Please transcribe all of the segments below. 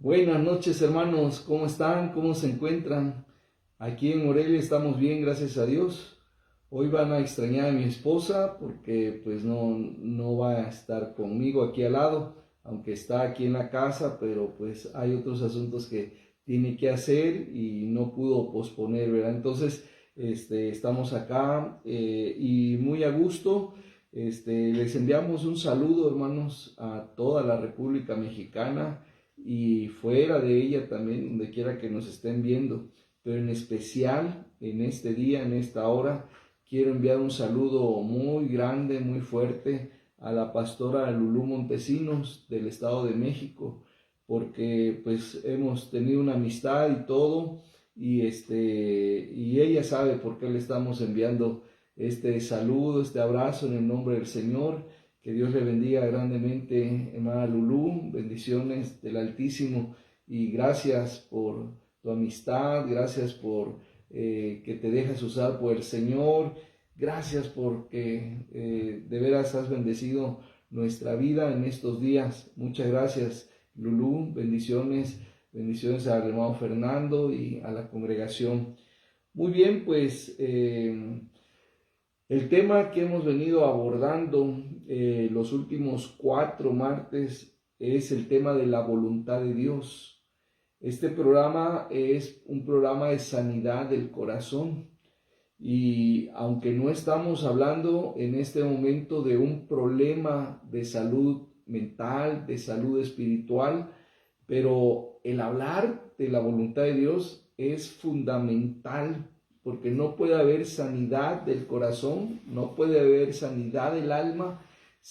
Buenas noches, hermanos, ¿cómo están? ¿Cómo se encuentran? Aquí en Morelia estamos bien, gracias a Dios. Hoy van a extrañar a mi esposa porque pues no va a estar conmigo aquí al lado, aunque está aquí en la casa, pero pues hay otros asuntos que tiene que hacer y no pudo posponer, ¿verdad? Entonces, estamos acá y muy a gusto. Les enviamos un saludo, hermanos, a toda la República Mexicana y fuera de ella también, donde quiera que nos estén viendo, pero en especial en este día, en esta hora, quiero enviar un saludo muy grande, muy fuerte a la pastora Lulú Montesinos del Estado de México, porque pues hemos tenido una amistad y todo, y ella sabe por qué le estamos enviando este saludo, este abrazo en el nombre del Señor. Que Dios le bendiga grandemente, hermana Lulú, bendiciones del Altísimo y gracias por tu amistad, gracias por que te dejas usar por el Señor, gracias porque de veras has bendecido nuestra vida en estos días. Muchas gracias, Lulú, bendiciones, bendiciones al hermano Fernando y a la congregación. Muy bien, pues el tema que hemos venido abordando los últimos 4 martes es el tema de la voluntad de Dios. Este programa es un programa de sanidad del corazón y aunque no estamos hablando en este momento de un problema de salud mental, de salud espiritual, pero el hablar de la voluntad de Dios es fundamental porque no puede haber sanidad del corazón, no puede haber sanidad del alma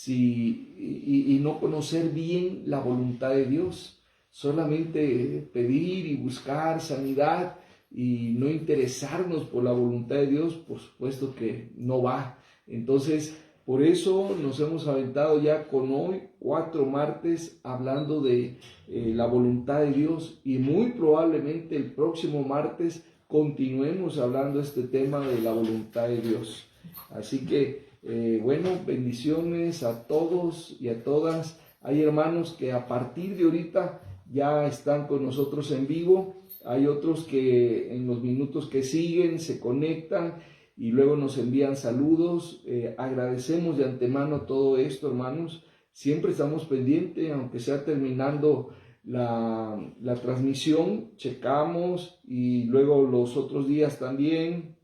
y no conocer bien la voluntad de Dios. Solamente pedir y buscar sanidad y no interesarnos por la voluntad de Dios, por supuesto que no va. Entonces, por eso nos hemos aventado ya con hoy 4 martes hablando de la voluntad de Dios y muy probablemente el próximo martes continuemos hablando este tema de la voluntad de Dios. Así que, bueno, bendiciones a todos y a todas. Hay hermanos que a partir de ahorita ya están con nosotros en vivo. Hay otros que en los minutos que siguen se conectan y luego nos envían saludos. Agradecemos de antemano todo esto, hermanos. Siempre estamos pendientes, aunque sea terminando la transmisión, checamos y luego los otros días también.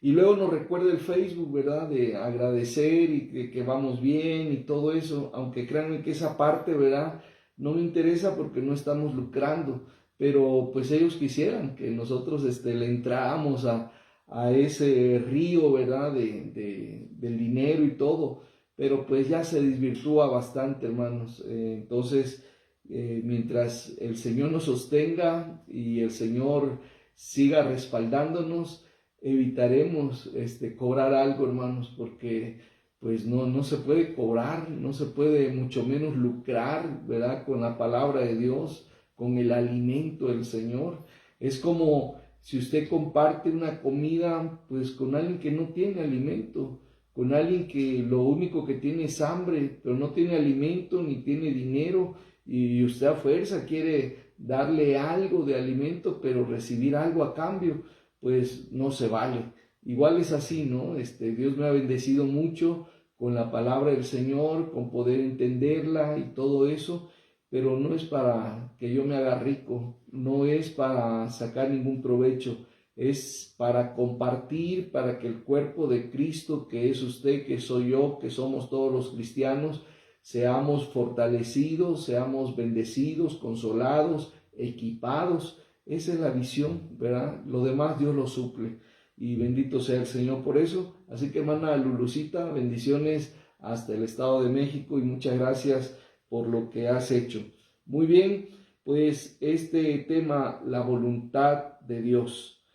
Y luego nos recuerda el Facebook, ¿verdad? De agradecer y que vamos bien y todo eso, aunque créanme que esa parte, ¿verdad? No me interesa porque no estamos lucrando, pero pues ellos quisieran que nosotros le entráramos a ese río, ¿verdad? Del dinero y todo, pero pues ya se desvirtúa bastante, hermanos. Entonces, mientras el Señor nos sostenga y el Señor siga respaldándonos, evitaremos cobrar algo, hermanos, porque pues no se puede cobrar, no se puede mucho menos lucrar, ¿verdad? Con la palabra de Dios, con el alimento del Señor. Es como si usted comparte una comida, pues con alguien que no tiene alimento, con alguien que lo único que tiene es hambre, pero no tiene alimento ni tiene dinero, y usted a fuerza quiere darle algo de alimento, pero recibir algo a cambio, pues no se vale. Igual es así, ¿no? Dios me ha bendecido mucho con la palabra del Señor, con poder entenderla y todo eso, pero no es para que yo me haga rico, no es para sacar ningún provecho, es para compartir, para que el cuerpo de Cristo, que es usted, que soy yo, que somos todos los cristianos, seamos fortalecidos, seamos bendecidos, consolados, equipados. Esa es la visión, ¿verdad? Lo demás Dios lo suple y bendito sea el Señor por eso. Así que, hermana Lulucita, bendiciones hasta el Estado de México y muchas gracias por lo que has hecho. Muy bien, pues este tema, la voluntad de Dios.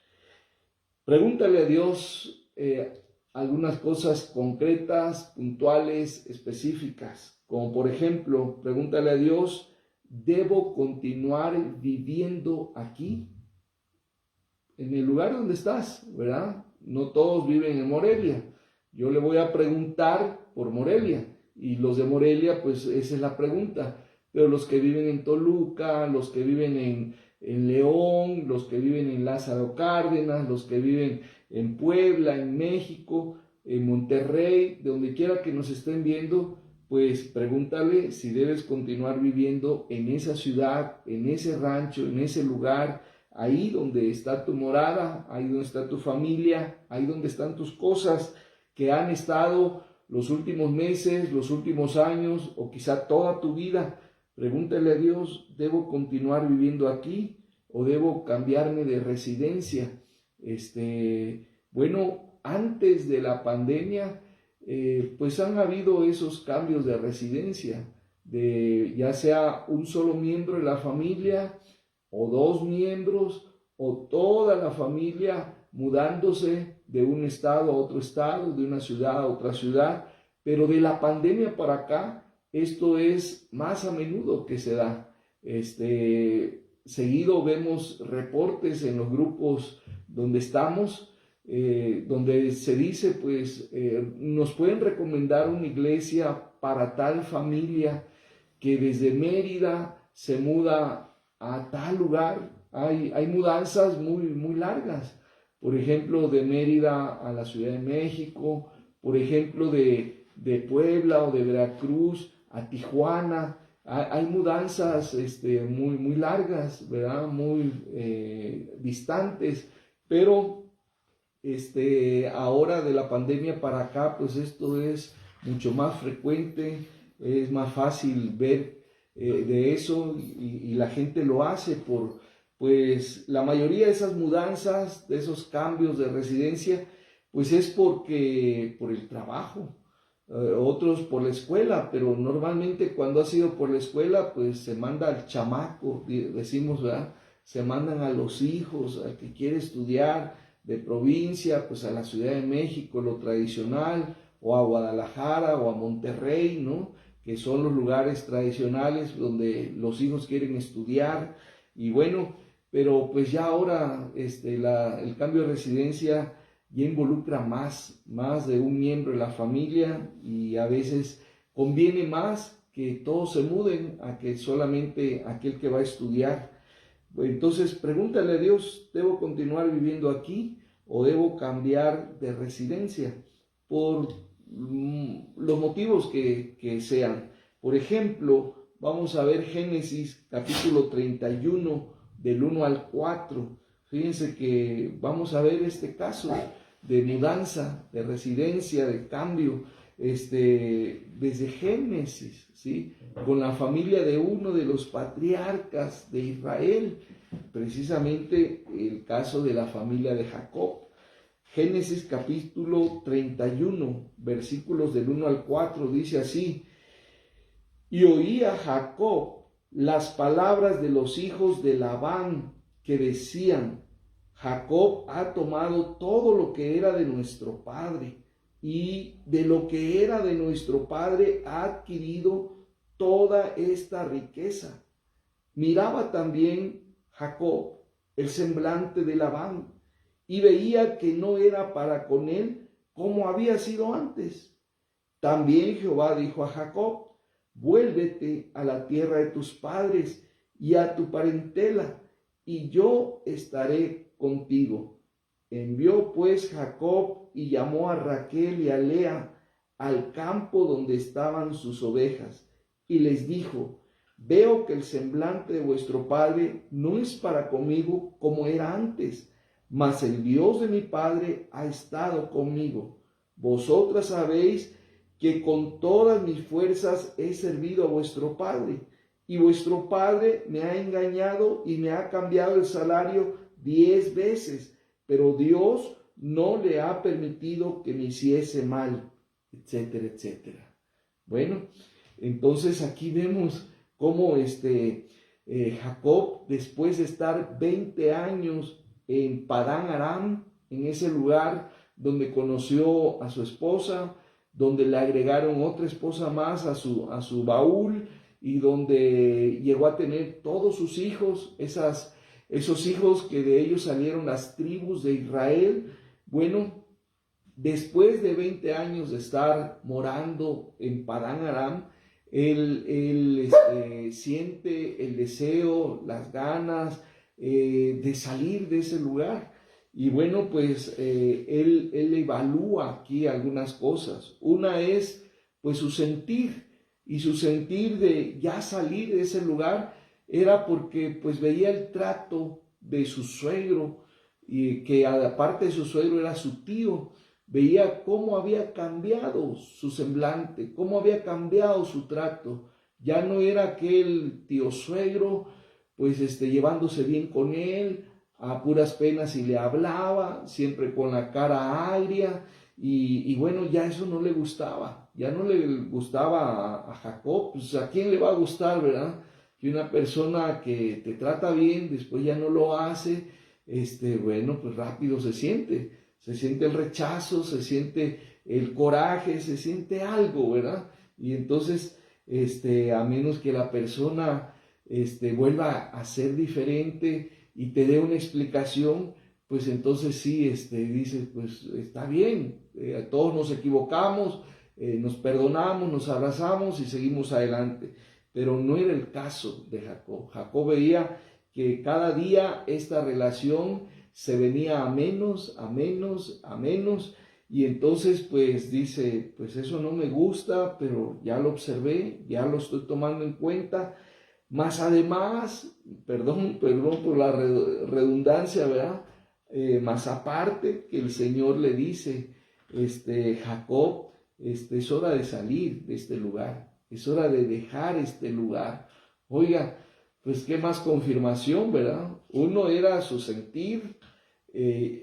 Pregúntale a Dios algunas cosas concretas, puntuales, específicas, como por ejemplo, pregúntale a Dios, ¿debo continuar viviendo aquí? En el lugar donde estás, ¿verdad? No todos viven en Morelia. Yo le voy a preguntar por Morelia y los de Morelia, pues esa es la pregunta. pero los que viven en Toluca, los que viven en León, los que viven en Lázaro Cárdenas, los que viven en Puebla, en México, en Monterrey, de donde quiera que nos estén viendo, pues pregúntale si debes continuar viviendo en esa ciudad, en ese rancho, en ese lugar, ahí donde está tu morada, ahí donde está tu familia, ahí donde están tus cosas que han estado los últimos meses, los últimos años o quizá toda tu vida. Pregúntale a Dios, ¿debo continuar viviendo aquí o debo cambiarme de residencia? Bueno, antes de la pandemia, pues han habido esos cambios de residencia, de ya sea un solo miembro de la familia o dos miembros o toda la familia mudándose de un estado a otro estado, de una ciudad a otra ciudad, pero de la pandemia para acá, esto es más a menudo que se da. Seguido vemos reportes en los grupos donde estamos, donde se dice, pues, nos pueden recomendar una iglesia para tal familia que desde Mérida se muda a tal lugar. Hay mudanzas muy largas. Por ejemplo, de Mérida a la Ciudad de México, por ejemplo, de Puebla o de Veracruz a Tijuana. Hay mudanzas muy largas, ¿verdad? Muy distantes, pero ahora de la pandemia para acá, pues esto es mucho más frecuente, es más fácil ver de eso y la gente lo hace pues la mayoría de esas mudanzas, de esos cambios de residencia, pues es por el trabajo, otros por la escuela, pero normalmente cuando ha sido por la escuela, pues se manda al chamaco, decimos, ¿verdad? Se mandan a los hijos, al que quiere estudiar de provincia, pues a la Ciudad de México, lo tradicional, o a Guadalajara o a Monterrey, ¿no? Que son los lugares tradicionales donde los hijos quieren estudiar. Y bueno, pero pues ya ahora el cambio de residencia ya involucra más de un miembro de la familia y a veces conviene más que todos se muden a que solamente aquel que va a estudiar. Entonces pregúntale a Dios, ¿debo continuar viviendo aquí o debo cambiar de residencia? Por los motivos que sean. Por ejemplo, vamos a ver Génesis capítulo 31 del 1 al 4. Fíjense que vamos a ver este caso de mudanza, de residencia, de cambio, desde Génesis, ¿sí? Con la familia de uno de los patriarcas de Israel, precisamente el caso de la familia de Jacob. Génesis capítulo 31, versículos del 1 al 4, dice así: y oía Jacob las palabras de los hijos de Labán, que decían: Jacob ha tomado todo lo que era de nuestro padre, y de lo que era de nuestro padre ha adquirido toda esta riqueza. Miraba también Jacob el semblante de Labán, y veía que no era para con él como había sido antes. También Jehová dijo a Jacob: vuélvete a la tierra de tus padres y a tu parentela, y yo estaré contigo. Envió pues Jacob y llamó a Raquel y a Lea al campo donde estaban sus ovejas, y les dijo: veo que el semblante de vuestro padre no es para conmigo como era antes, mas el Dios de mi padre ha estado conmigo. Vosotras sabéis que con todas mis fuerzas he servido a vuestro padre, y vuestro padre me ha engañado y me ha cambiado el salario 10 veces, pero Dios no le ha permitido que me hiciese mal, etcétera, etcétera. Bueno, entonces aquí vemos cómo Jacob, después de estar 20 años en Padán Aram, en ese lugar donde conoció a su esposa, donde le agregaron otra esposa más a su baúl, y donde llegó a tener todos sus hijos, esos hijos que de ellos salieron las tribus de Israel. Bueno, después de 20 años de estar morando en Padán Aram, Él siente el deseo, las ganas de salir de ese lugar. Y bueno, pues él evalúa aquí algunas cosas. Una es pues su sentir, y su sentir de ya salir de ese lugar era porque pues veía el trato de su suegro, y que aparte de su suegro era su tío. Veía cómo había cambiado su semblante, cómo había cambiado su trato. Ya no era aquel tío suegro, pues llevándose bien con él, a puras penas y le hablaba, siempre con la cara agria, y bueno, ya eso no le gustaba, ya no le gustaba a Jacob. Pues a quién le va a gustar, ¿verdad? Que una persona que te trata bien, después ya no lo hace, bueno, pues rápido se siente el rechazo, se siente el coraje, se siente algo, ¿verdad? Y entonces, a menos que la persona, vuelva a ser diferente y te dé una explicación, pues entonces sí, dices, pues está bien, todos nos equivocamos, nos perdonamos, nos abrazamos y seguimos adelante. Pero no era el caso de Jacob. Jacob veía que cada día esta relación se venía a menos, a menos, a menos, y entonces pues dice, pues eso no me gusta, pero ya lo observé, ya lo estoy tomando en cuenta, más además, perdón por la redundancia, ¿verdad? Más aparte que el Señor le dice, Jacob, es hora de salir de este lugar, es hora de dejar este lugar. Oiga, pues qué más confirmación, ¿verdad? Uno era su sentir,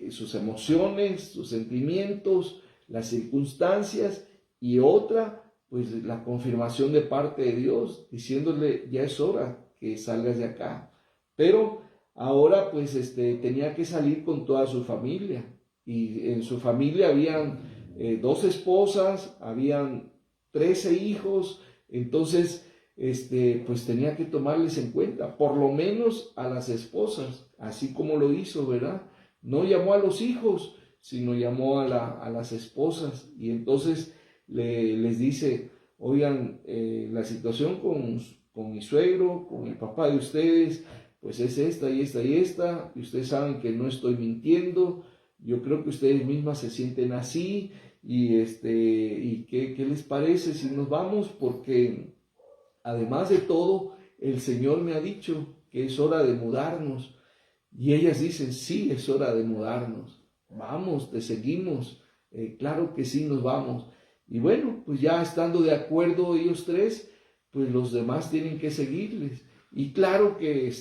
sus emociones, sus sentimientos, las circunstancias, y otra, pues la confirmación de parte de Dios, diciéndole, ya es hora que salgas de acá. Pero ahora pues tenía que salir con toda su familia, y en su familia habían 2 esposas, habían 13 hijos, entonces pues tenía que tomarles en cuenta, por lo menos a las esposas, así como lo hizo, ¿verdad? No llamó a los hijos, sino llamó a las esposas, y entonces les dice, oigan, la situación con mi suegro, con el papá de ustedes, pues es esta y esta y esta, y ustedes saben que no estoy mintiendo, yo creo que ustedes mismas se sienten así, y ¿qué les parece si nos vamos? Porque además de todo, el Señor me ha dicho que es hora de mudarnos. Y ellas dicen, sí, es hora de mudarnos. Vamos, te seguimos. Claro que sí, nos vamos. Y bueno, pues ya estando de acuerdo ellos tres, pues los demás tienen que seguirles. Y claro que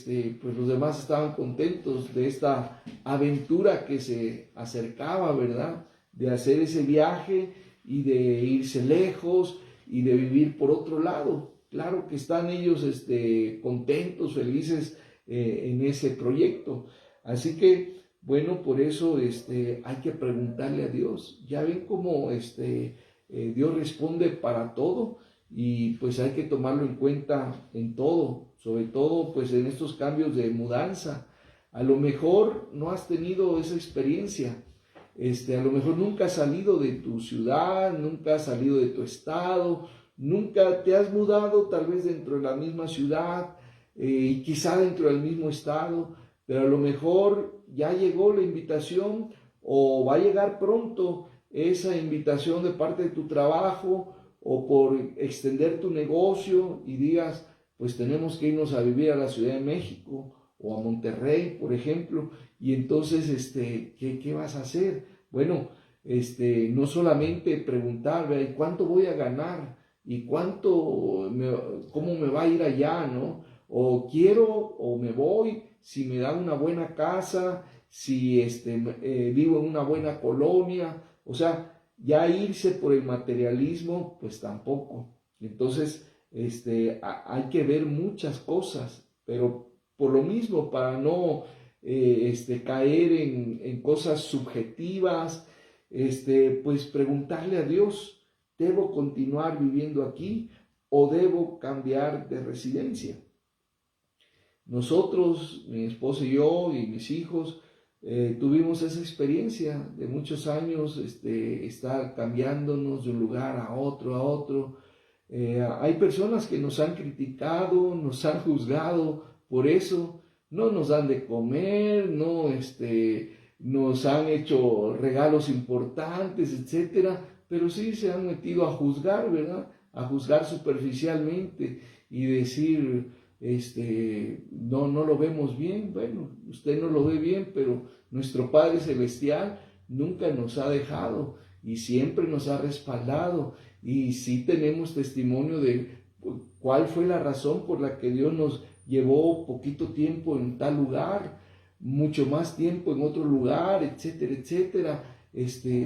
pues los demás estaban contentos de esta aventura que se acercaba, ¿verdad? De hacer ese viaje y de irse lejos y de vivir por otro lado. Claro que están ellos contentos, felices en ese proyecto. Así que, bueno, por eso hay que preguntarle a Dios. Ya ven cómo Dios responde para todo, y pues hay que tomarlo en cuenta en todo, sobre todo pues en estos cambios de mudanza. A lo mejor no has tenido esa experiencia, a lo mejor nunca has salido de tu ciudad, nunca has salido de tu estado, nunca te has mudado tal vez dentro de la misma ciudad, y quizá dentro del mismo estado, pero a lo mejor ya llegó la invitación, o va a llegar pronto esa invitación de parte de tu trabajo, o por extender tu negocio y digas, pues tenemos que irnos a vivir a la Ciudad de México o a Monterrey, por ejemplo, y entonces, ¿qué vas a hacer? Bueno, no solamente preguntar, ¿verdad? ¿Y cuánto voy a ganar? ¿Y cómo me va a ir allá, no? O quiero, o me voy, si me dan una buena casa, si vivo en una buena colonia, o sea, ya irse por el materialismo, pues tampoco. Entonces, hay que ver muchas cosas, pero por lo mismo, para no caer en cosas subjetivas, pues preguntarle a Dios, ¿debo continuar viviendo aquí o debo cambiar de residencia? Nosotros, mi esposa y yo y mis hijos, tuvimos esa experiencia de muchos años, estar cambiándonos de un lugar a otro, Hay personas que nos han criticado, nos han juzgado por eso, no nos dan de comer, no nos han hecho regalos importantes, etcétera, pero sí se han metido a juzgar, ¿verdad? A juzgar superficialmente y decir, no lo vemos bien. Bueno, usted no lo ve bien, pero nuestro Padre Celestial nunca nos ha dejado y siempre nos ha respaldado, y sí tenemos testimonio de cuál fue la razón por la que Dios nos llevó poquito tiempo en tal lugar, mucho más tiempo en otro lugar, etcétera, etcétera.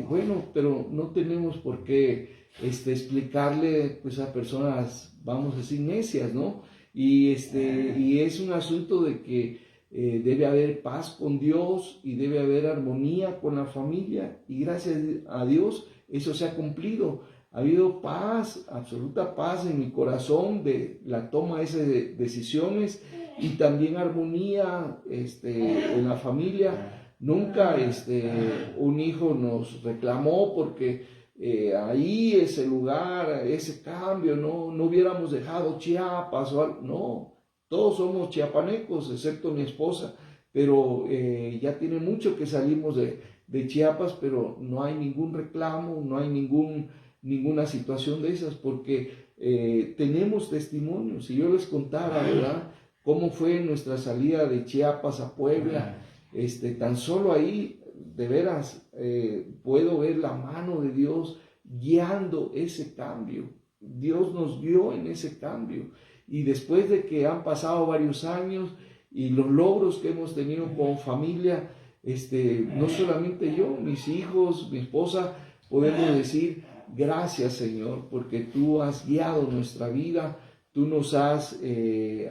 Bueno, pero no tenemos por qué explicarle pues a personas, vamos a decir, necias, ¿no? Y es un asunto de que debe haber paz con Dios y debe haber armonía con la familia, y gracias a Dios eso se ha cumplido. Ha habido paz, absoluta paz en mi corazón de la toma de esas decisiones, y también armonía en la familia. Nunca un hijo nos reclamó porque ahí ese lugar, ese cambio, no hubiéramos dejado Chiapas o algo. No, todos somos chiapanecos, excepto mi esposa, pero ya tiene mucho que salimos de Chiapas, pero no hay ningún reclamo, no hay ninguna situación de esas, porque tenemos testimonios. Si yo les contara, ¿verdad?, cómo fue nuestra salida de Chiapas a Puebla, tan solo ahí, de veras, puedo ver la mano de Dios guiando ese cambio. Dios nos guió en ese cambio, y después de que han pasado varios años y los logros que hemos tenido como familia, no solamente yo, mis hijos, mi esposa, podemos decir: gracias, Señor, porque tú has guiado nuestra vida, tú nos has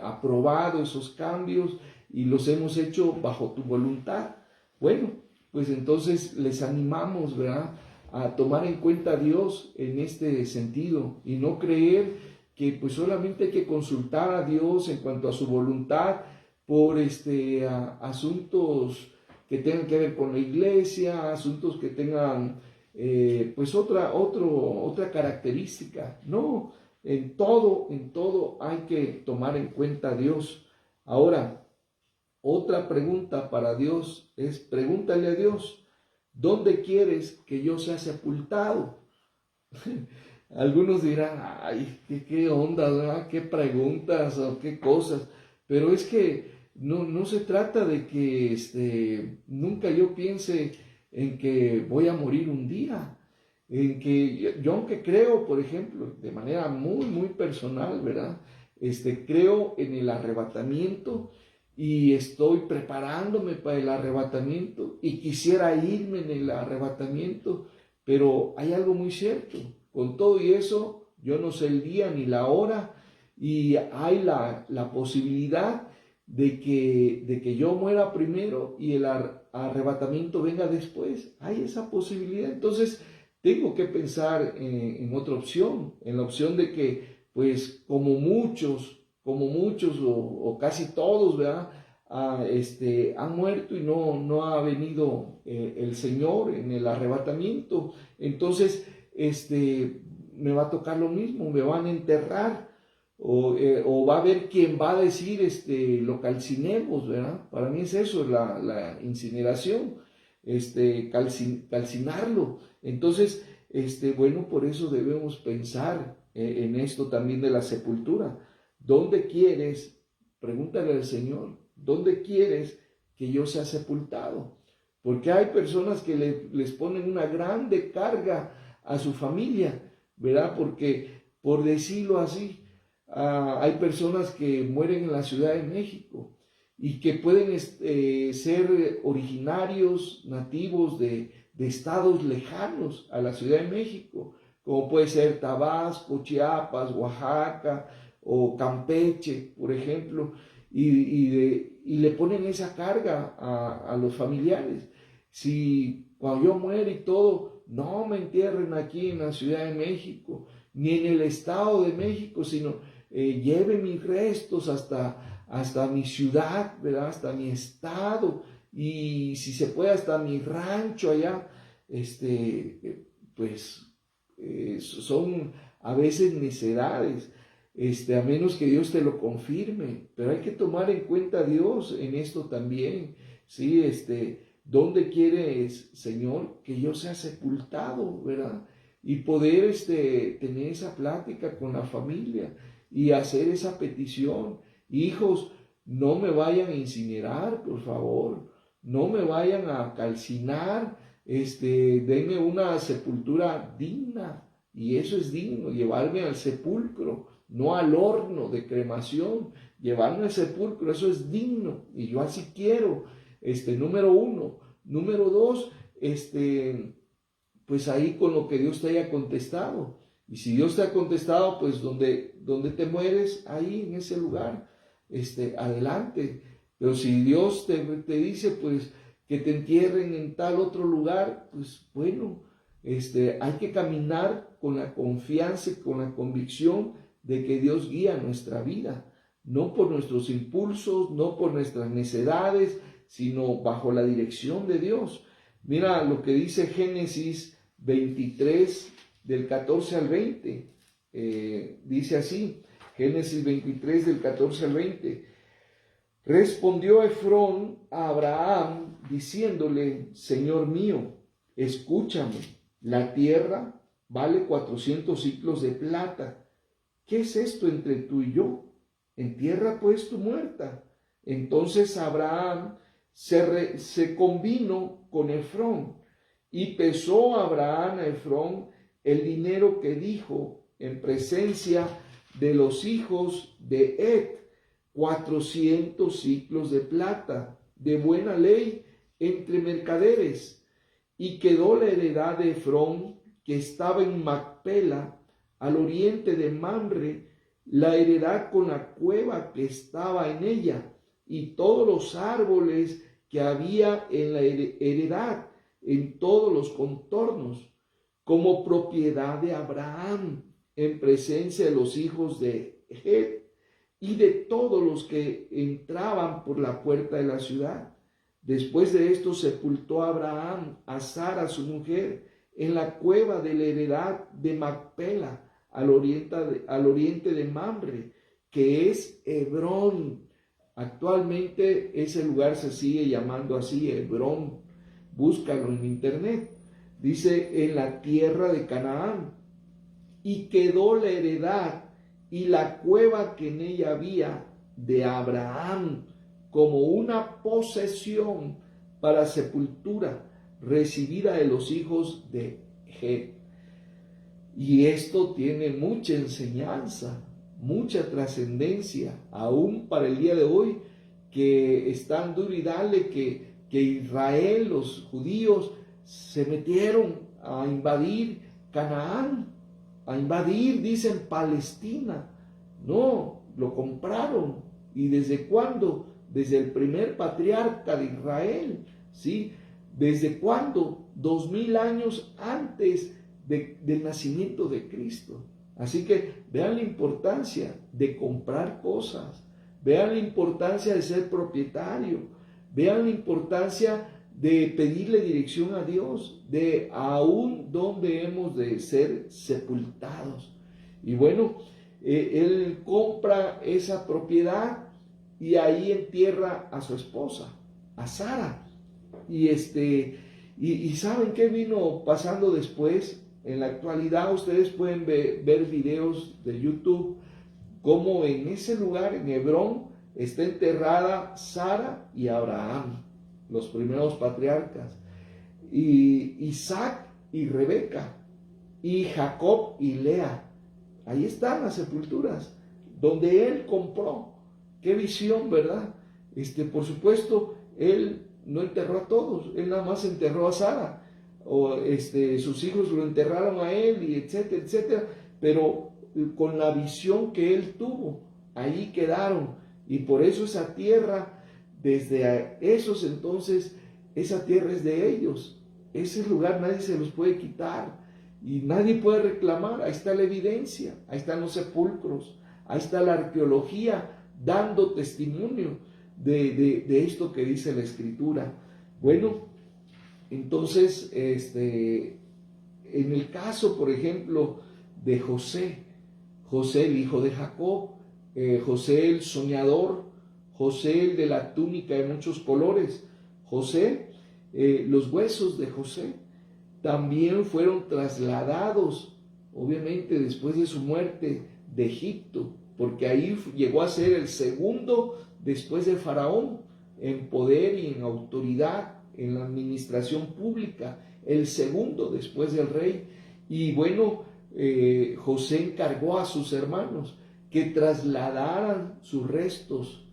aprobado esos cambios y los hemos hecho bajo tu voluntad. Bueno, pues entonces les animamos, ¿verdad?, a tomar en cuenta a Dios en este sentido, y no creer que pues solamente hay que consultar a Dios en cuanto a su voluntad por asuntos que tengan que ver con la iglesia, asuntos que tengan pues otra característica. No, en todo hay que tomar en cuenta a Dios. Ahora, otra pregunta para Dios es: pregúntale a Dios, ¿dónde quieres que yo sea sepultado? Algunos dirán: ay, qué onda, ¿verdad?, qué preguntas o qué cosas. Pero es que no se trata de que nunca yo piense en que voy a morir un día, en que yo aunque creo, por ejemplo, de manera muy personal, ¿verdad?, creo en el arrebatamiento, y estoy preparándome para el arrebatamiento, y quisiera irme en el arrebatamiento, pero hay algo muy cierto: con todo y eso, yo no sé el día ni la hora, y hay la posibilidad de que yo muera primero y el arrebatamiento venga después. Hay esa posibilidad. Entonces, tengo que pensar en otra opción, en la opción de que, pues, como muchos o casi todos, ¿verdad?, han muerto y no ha venido el Señor en el arrebatamiento. Entonces, me va a tocar lo mismo, me van a enterrar, o va a haber quien va a decir, lo calcinemos, ¿verdad? Para mí es eso, la incineración, calcinarlo. Entonces, bueno, por eso debemos pensar en esto también de la sepultura. ¿Dónde quieres? Pregúntale al Señor, ¿dónde quieres que yo sea sepultado? Porque hay personas que les ponen una grande carga a su familia, ¿verdad? Porque, por decirlo así, hay personas que mueren en la Ciudad de México y que pueden ser originarios, nativos de estados lejanos a la Ciudad de México, como puede ser Tabasco, Chiapas, Oaxaca o Campeche, por ejemplo, y le ponen esa carga a los familiares. Si cuando yo muera y todo, no me entierren aquí en la Ciudad de México, ni en el Estado de México, sino lleve mis restos hasta mi ciudad, ¿verdad?, hasta mi estado, y si se puede hasta mi rancho allá. Pues son a veces necedades, a menos que Dios te lo confirme, pero hay que tomar en cuenta a Dios en esto también, ¿sí? ¿Dónde quieres, Señor, que yo sea sepultado, verdad? Y poder, tener esa plática con la familia y hacer esa petición. Hijos, no me vayan a incinerar, por favor, no me vayan a calcinar, denme una sepultura digna, y eso es digno, llevarme al sepulcro, no al horno de cremación, llevarme al sepulcro, eso es digno, y yo así quiero, número uno. Número dos, pues ahí con lo que Dios te haya contestado, y si Dios te ha contestado, pues donde te mueres, ahí en ese lugar, adelante. Pero si Dios te dice, pues, que te entierren en tal otro lugar, pues bueno, hay que caminar con la confianza y con la convicción de que Dios guía nuestra vida, no por nuestros impulsos, no por nuestras necedades, sino bajo la dirección de Dios. Mira lo que dice Génesis 23, del 14 al 20. Dice así, Génesis 23, del 14 al 20. Respondió Efrón a Abraham, diciéndole: Señor mío, escúchame, la tierra vale 400 siclos de plata. ¿Qué es esto entre tú y yo? Entierra pues tu muerta. Entonces Abraham se convino con Efrón, y pesó Abraham a Efrón el dinero que dijo en presencia de los hijos de Het, 400 siclos de plata, de buena ley entre mercaderes. Y quedó la heredad de Efrón, que estaba en Macpela, al oriente de Mamre, la heredad con la cueva que estaba en ella, y todos los árboles que había en la heredad, en todos los contornos, como propiedad de Abraham, en presencia de los hijos de Het y de todos los que entraban por la puerta de la ciudad. Después de esto sepultó Abraham a Sara, su mujer, en la cueva de la heredad de Macpela, al oriente de Mamre, que es Hebrón. Actualmente ese lugar se sigue llamando así, Hebrón. Búscalo en internet. Dice, en la tierra de Canaán. Y quedó la heredad y la cueva que en ella había de Abraham como una posesión para sepultura recibida de los hijos de Het. Y esto tiene mucha enseñanza, mucha trascendencia, aún para el día de hoy, que están duro y dale que Israel, los judíos, se metieron a invadir Canaán, a invadir, dicen, Palestina. No, lo compraron. ¿Y desde cuándo? Desde el primer patriarca de Israel, ¿sí? ¿Desde cuándo? 2000 años antes del nacimiento de Cristo. Así que vean la importancia de comprar cosas, vean la importancia de ser propietario, vean la importancia de pedirle dirección a Dios, de aún dónde hemos de ser sepultados. Y bueno, él compra esa propiedad y ahí entierra a su esposa, a Sara. Y ¿saben qué vino pasando después? En la actualidad ustedes pueden ver videos de YouTube, como en ese lugar, en Hebrón, está enterrada Sara y Abraham, los primeros patriarcas, y Isaac y Rebeca, y Jacob y Lea. Ahí están las sepulturas donde él compró. Qué visión, ¿verdad? Por supuesto, él no enterró a todos, él nada más enterró a Sara, o sus hijos lo enterraron a él, y etcétera, etcétera, pero con la visión que él tuvo, ahí quedaron. Y por eso esa tierra, desde esos entonces, esa tierra es de ellos. Ese lugar nadie se los puede quitar y nadie puede reclamar. Ahí está la evidencia, ahí están los sepulcros, ahí está la arqueología dando testimonio de esto que dice la Escritura. Bueno, entonces, en el caso, por ejemplo, de José. José el hijo de Jacob, José el soñador, José el de la túnica de muchos colores. José, los huesos de José también fueron trasladados, obviamente después de su muerte, de Egipto, porque ahí llegó a ser el segundo después de Faraón en poder y en autoridad en la administración pública, el segundo después del rey. Y bueno, José encargó a sus hermanos que trasladaran sus restos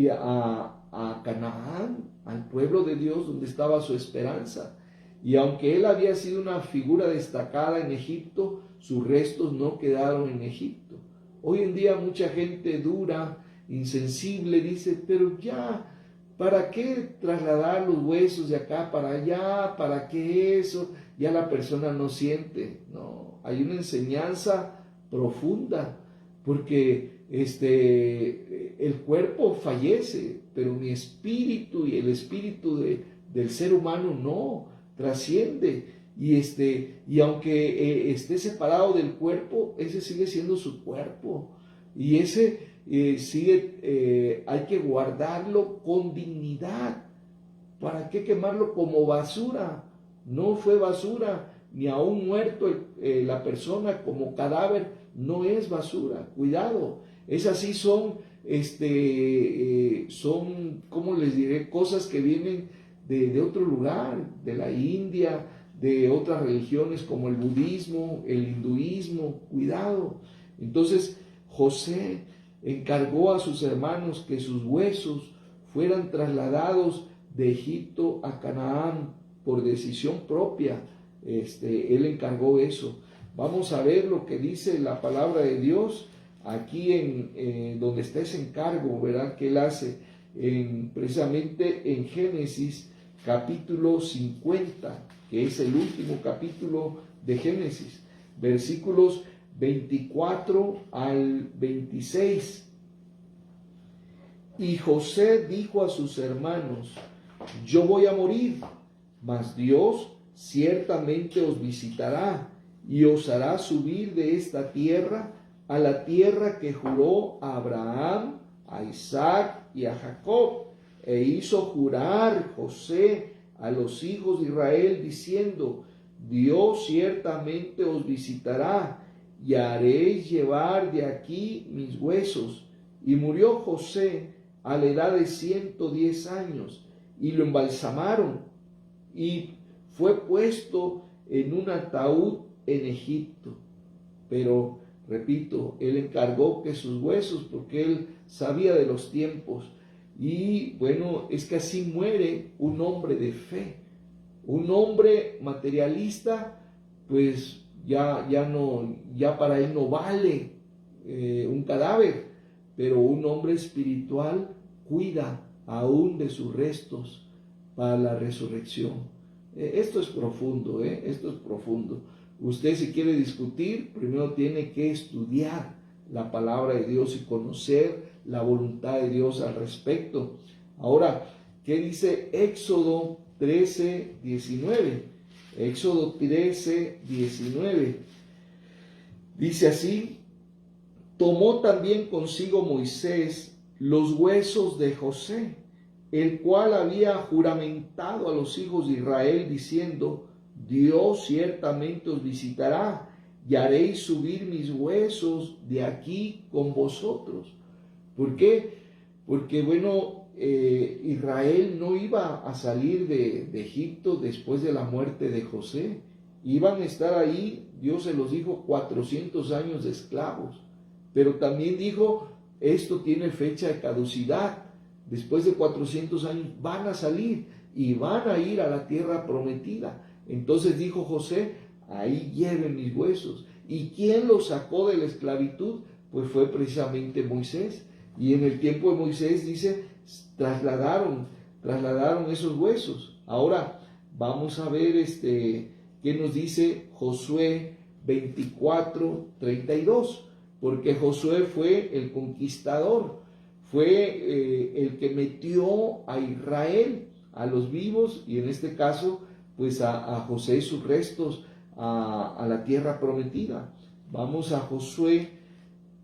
a Canaán, al pueblo de Dios donde estaba su esperanza. Y aunque él había sido una figura destacada en Egipto, sus restos no quedaron en Egipto. Hoy en día mucha gente dura, insensible, dice, pero ya, ¿para qué trasladar los huesos de acá para allá? ¿Para qué eso? Ya la persona no siente. No, hay una enseñanza profunda, porque el cuerpo fallece, pero mi espíritu y el espíritu del ser humano no, trasciende. Y aunque esté separado del cuerpo, ese sigue siendo su cuerpo. Y ese hay que guardarlo con dignidad. ¿Para qué quemarlo como basura? No fue basura, ni aún muerto la persona como cadáver, no es basura. Cuidado, esas sí son, ¿cómo les diré? Cosas que vienen de otro lugar, de la India, de otras religiones como el budismo, el hinduismo. Cuidado. Entonces, José encargó a sus hermanos que sus huesos fueran trasladados de Egipto a Canaán por decisión propia. Él encargó eso. Vamos a ver lo que dice la palabra de Dios aquí en donde está ese encargo, ¿verdad? Que él hace precisamente en Génesis capítulo 50, que es el último capítulo de Génesis, versículos 24 al 26. Y José dijo a sus hermanos: yo voy a morir, mas Dios ciertamente os visitará y os hará subir de esta tierra a la tierra que juró a Abraham, a Isaac y a Jacob. E hizo jurar José a los hijos de Israel diciendo: Dios ciertamente os visitará y haréis llevar de aquí mis huesos. Y murió José a la edad de 110 años y lo embalsamaron y fue puesto en un ataúd en Egipto. Pero, repito, él encargó que sus huesos, porque él sabía de los tiempos. Y bueno, es que así muere un hombre de fe. Un hombre materialista, pues ya para él no vale un cadáver, pero un hombre espiritual cuida aún de sus restos para la resurrección. Esto es profundo, esto es profundo. Usted, si quiere discutir, primero tiene que estudiar la palabra de Dios y conocer la voluntad de Dios al respecto. Ahora, ¿qué dice Éxodo 13, 19? Éxodo 13, 19. Dice así: tomó también consigo Moisés los huesos de José, el cual había juramentado a los hijos de Israel diciendo: Dios ciertamente os visitará y haréis subir mis huesos de aquí con vosotros. ¿Por qué? Porque bueno, Israel no iba a salir de Egipto después de la muerte de José. Iban a estar ahí, Dios se los dijo, 400 años de esclavos. Pero también dijo, esto tiene fecha de caducidad. Después de 400 años van a salir y van a ir a la tierra prometida. Entonces dijo José: ahí lleven mis huesos. ¿Y quién los sacó de la esclavitud? Pues fue precisamente Moisés. Y en el tiempo de Moisés, dice, trasladaron esos huesos. Ahora vamos a ver qué nos dice Josué 24, 32. Porque Josué fue el conquistador, fue el que metió a Israel, a los vivos, y en este caso, pues a José y sus restos a la tierra prometida. Vamos a Josué,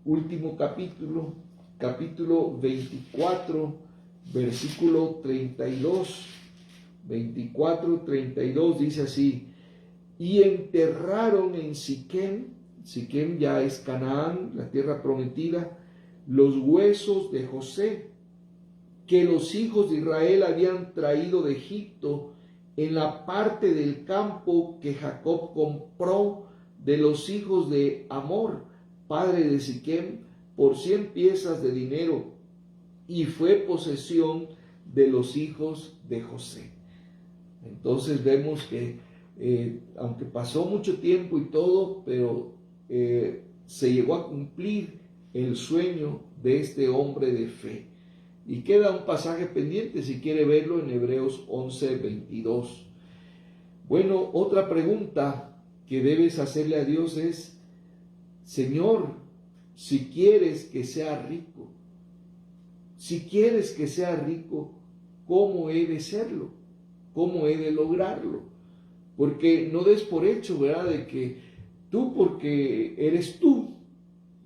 último capítulo, capítulo 24, versículo 32. 24, 32 dice así: y enterraron en Siquem, Siquem ya es Canaán, la tierra prometida, los huesos de José, que los hijos de Israel habían traído de Egipto, en la parte del campo que Jacob compró de los hijos de Hamor, padre de Siquem, por 100 piezas de dinero, y fue posesión de los hijos de José. Entonces vemos que aunque pasó mucho tiempo y todo, pero se llegó a cumplir el sueño de este hombre de fe. Y queda un pasaje pendiente, si quiere verlo, en Hebreos 11, 22. Bueno, otra pregunta que debes hacerle a Dios es: Señor, si quieres que sea rico, ¿cómo he de serlo? ¿Cómo he de lograrlo? Porque no des por hecho, ¿verdad?, de que tú, porque eres tú,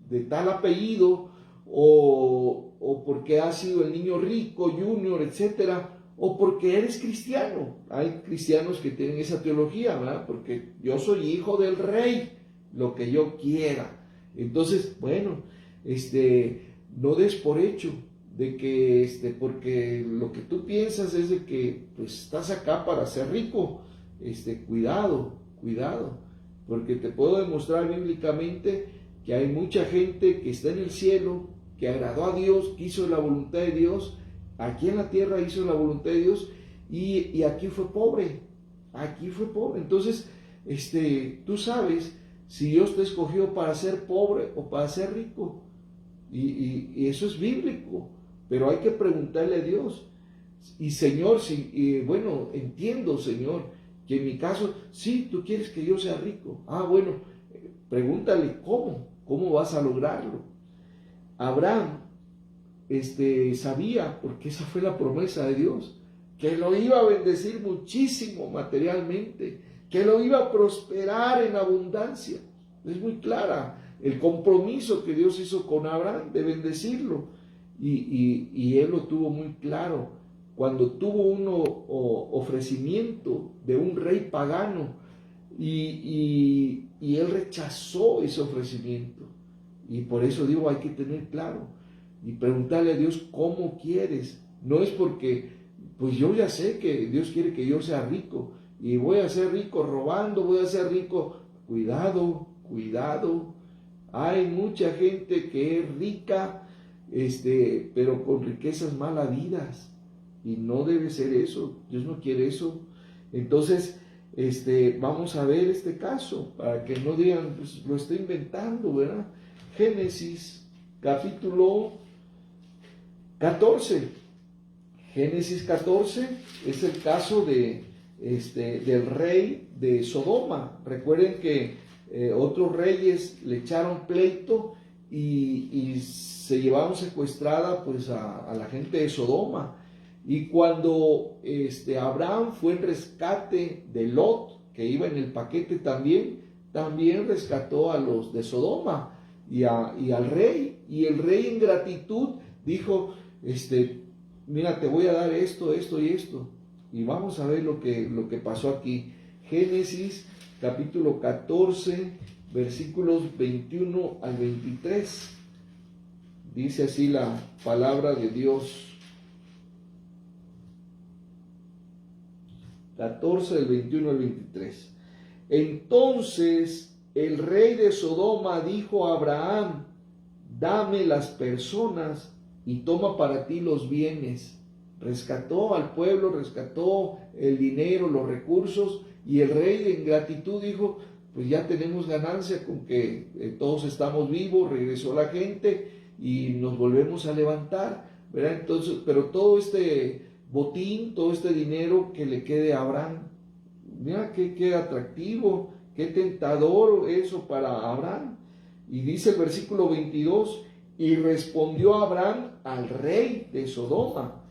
de tal apellido, o porque has sido el niño rico, junior, etcétera, o porque eres cristiano. Hay cristianos que tienen esa teología, ¿verdad? Porque yo soy hijo del rey, lo que yo quiera. Entonces, bueno, no des por hecho de que, porque lo que tú piensas es de que, pues, estás acá para ser rico. Cuidado, porque te puedo demostrar bíblicamente que hay mucha gente que está en el cielo, que agradó a Dios, que hizo la voluntad de Dios, aquí en la tierra hizo la voluntad de Dios, y aquí fue pobre. Entonces, tú sabes si Dios te escogió para ser pobre o para ser rico, y eso es bíblico, pero hay que preguntarle a Dios. Y Señor, bueno, entiendo, Señor, que en mi caso, sí, tú quieres que yo sea rico. Bueno, pregúntale cómo vas a lograrlo. Abraham sabía, porque esa fue la promesa de Dios, que lo iba a bendecir muchísimo materialmente, que lo iba a prosperar en abundancia. Es muy clara el compromiso que Dios hizo con Abraham de bendecirlo, y él lo tuvo muy claro cuando tuvo un ofrecimiento de un rey pagano, y él rechazó ese ofrecimiento. Y por eso digo, hay que tener claro y preguntarle a Dios cómo quieres. No es porque, pues yo ya sé que Dios quiere que yo sea rico, y voy a ser rico robando, voy a ser rico. Cuidado. Hay mucha gente que es rica, pero con riquezas mal habidas, y no debe ser eso. Dios no quiere eso. Entonces, vamos a ver este caso, para que no digan, pues lo está inventando, ¿verdad? Génesis capítulo 14. Génesis 14 es el caso del rey de Sodoma. Recuerden que otros reyes le echaron pleito y se llevaron secuestrada, pues, a la gente de Sodoma. Y cuando Abraham fue en rescate de Lot, que iba en el paquete también rescató a los de Sodoma y al rey. Y el rey, en gratitud, dijo, mira, te voy a dar esto y esto. Y vamos a ver lo que pasó aquí. Génesis capítulo 14, versículos 21 al 23. Dice así la palabra de Dios. 14 del 21 al 23. Entonces el rey de Sodoma dijo a Abraham: dame las personas y toma para ti los bienes. Rescató al pueblo, rescató el dinero, los recursos, y el rey, en gratitud, dijo: pues ya tenemos ganancia con que todos estamos vivos, regresó la gente y nos volvemos a levantar, ¿verdad? Entonces, pero todo este botín, todo este dinero que le quede a Abraham. Mira qué atractivo, qué tentador eso para Abraham. Y dice el versículo 22, y respondió Abraham al rey de Sodoma: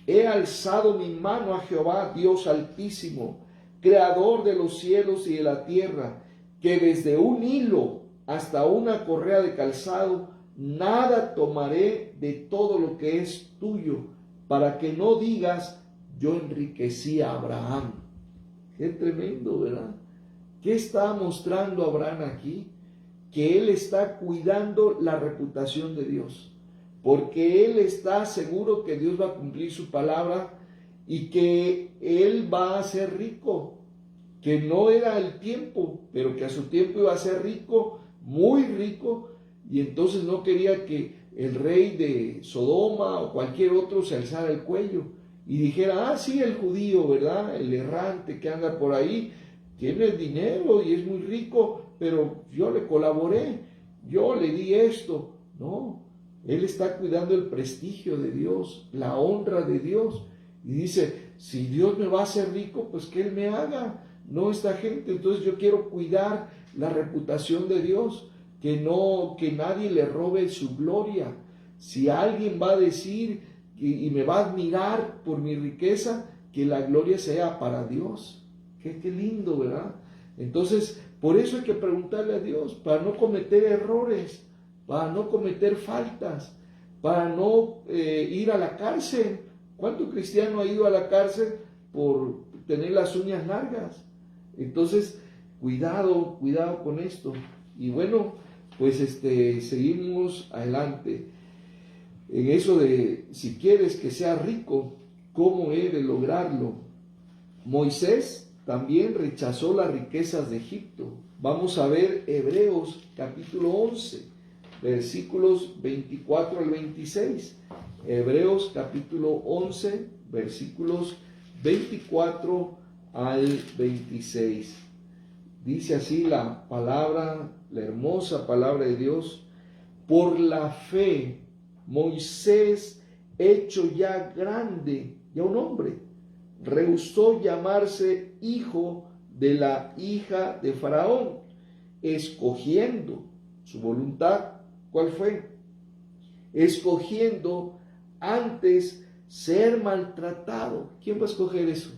he alzado mi mano a Jehová, Dios altísimo, creador de los cielos y de la tierra, que desde un hilo hasta una correa de calzado, nada tomaré de todo lo que es tuyo, para que no digas, yo enriquecí a Abraham. Qué tremendo, ¿verdad? ¿Qué está mostrando Abraham aquí? Que él está cuidando la reputación de Dios, porque él está seguro que Dios va a cumplir su palabra y que él va a ser rico, que no era el tiempo, pero que a su tiempo iba a ser rico, muy rico, y entonces no quería que el rey de Sodoma o cualquier otro se alzara el cuello y dijera, ah, sí, el judío, ¿verdad? El errante que anda por ahí, tiene dinero y es muy rico, pero yo le colaboré, yo le di esto. No, él está cuidando el prestigio de Dios, la honra de Dios, y dice, si Dios me va a hacer rico, pues que Él me haga, no esta gente. Entonces yo quiero cuidar la reputación de Dios, que nadie le robe su gloria. Si alguien va a decir y me va a admirar por mi riqueza, que la gloria sea para Dios. Qué lindo, ¿verdad? Entonces, por eso hay que preguntarle a Dios, para no cometer errores, para no cometer faltas, para no ir a la cárcel. ¿Cuánto cristiano ha ido a la cárcel por tener las uñas largas? Entonces, cuidado con esto. Y bueno, pues seguimos adelante. En eso de, si quieres que sea rico, ¿cómo he de lograrlo? Moisés también rechazó las riquezas de Egipto. Vamos a ver Hebreos capítulo 11, versículos 24 al 26. Hebreos capítulo 11, versículos 24 al 26. Dice así la palabra, la hermosa palabra de Dios. Por la fe, Moisés, hecho ya grande, ya un hombre, rehusó llamarse hijo de la hija de Faraón, escogiendo su voluntad. ¿Cuál fue? Escogiendo antes ser maltratado. ¿Quién va a escoger eso?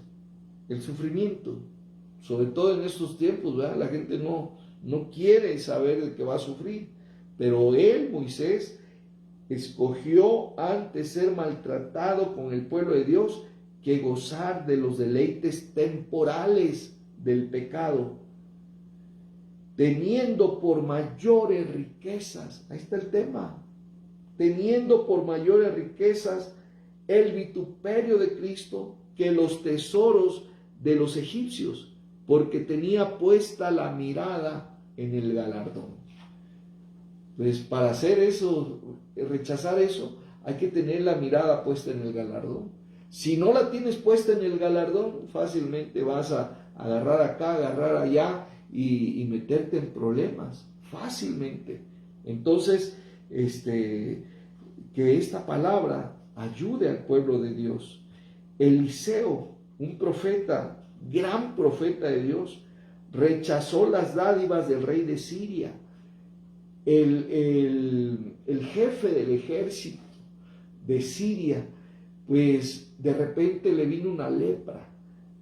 El sufrimiento. Sobre todo en estos tiempos, ¿verdad? La gente no quiere saber de que va a sufrir. Pero él, Moisés, escogió antes ser maltratado con el pueblo de Dios que gozar de los deleites temporales del pecado, teniendo por mayores riquezas, ahí está el tema, teniendo por mayores riquezas el vituperio de Cristo que los tesoros de los egipcios, porque tenía puesta la mirada en el galardón. Pues para hacer eso, rechazar eso, hay que tener la mirada puesta en el galardón. Si no la tienes puesta en el galardón, fácilmente vas a agarrar acá, agarrar allá y meterte en problemas, fácilmente. Entonces, que esta palabra ayude al pueblo de Dios. Eliseo, un profeta, gran profeta de Dios, rechazó las dádivas del rey de Siria. El jefe del ejército de Siria, pues de repente le vino una lepra,